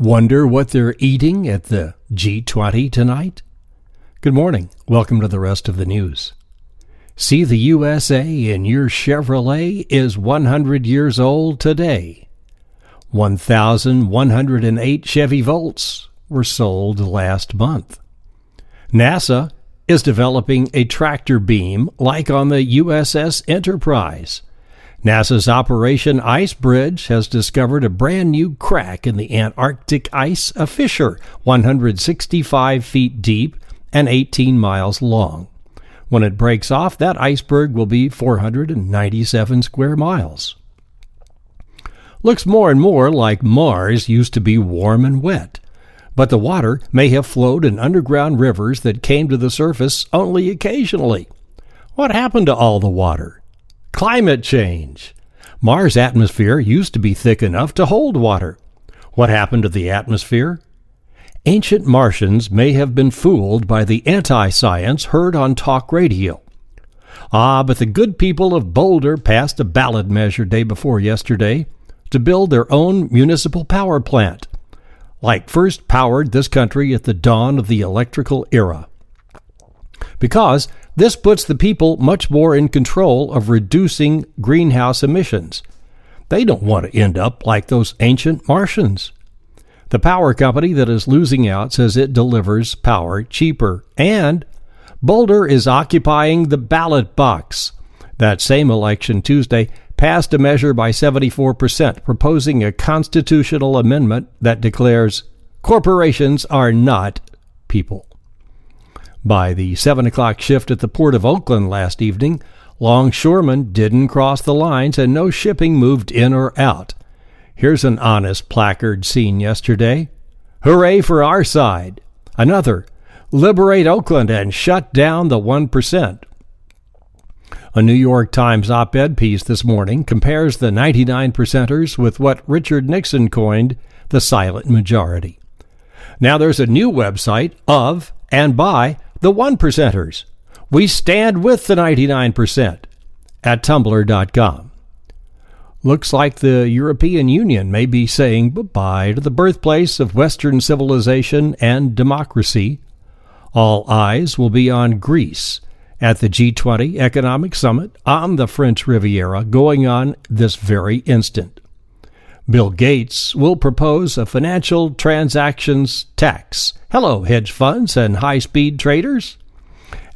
Wonder what they're eating at the G20 tonight? Good morning. Welcome to the rest of the news. See, the USA in your Chevrolet is 100 years old today. 1,108 Chevy Volts were sold last month. NASA is developing a tractor beam like on the USS Enterprise. NASA's Operation Ice Bridge has discovered a brand new crack in the Antarctic ice, a fissure 165 feet deep and 18 miles long. When it breaks off, that iceberg will be 497 square miles. Looks more and more like Mars used to be warm and wet, but the water may have flowed in underground rivers that came to the surface only occasionally. What happened to all the water? Climate change. Mars' atmosphere used to be thick enough to hold water. What happened to the atmosphere? Ancient Martians may have been fooled by the anti-science heard on talk radio. But the good people of Boulder passed a ballot measure day before yesterday to build their own municipal power plant, like first powered this country at the dawn of the electrical era. Because this puts the people much more in control of reducing greenhouse emissions. They don't want to end up like those ancient Martians. The power company that is losing out says it delivers power cheaper, and Boulder is occupying the ballot box. That same election Tuesday passed a measure by 74%, proposing a constitutional amendment that declares corporations are not people. By the 7 o'clock shift at the Port of Oakland last evening, longshoremen didn't cross the lines and no shipping moved in or out. Here's an honest placard seen yesterday. Hooray for our side. Another, liberate Oakland and shut down the 1%. A New York Times op-ed piece this morning compares the 99%ers with what Richard Nixon coined the silent majority. Now there's a new website of and by the 1%ers. We stand with the 99% at Tumblr.com. Looks like the European Union may be saying goodbye to the birthplace of Western civilization and democracy. All eyes will be on Greece at the G20 Economic Summit on the French Riviera going on this very instant. Bill Gates will propose a financial transactions tax. Hello, hedge funds and high-speed traders.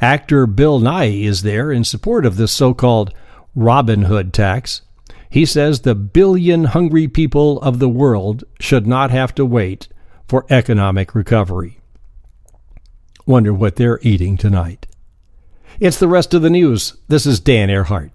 Actor Bill Nye is there in support of this so-called Robin Hood tax. He says the billion hungry people of the world should not have to wait for economic recovery. Wonder what they're eating tonight. It's the rest of the news. This is Dan Earhart.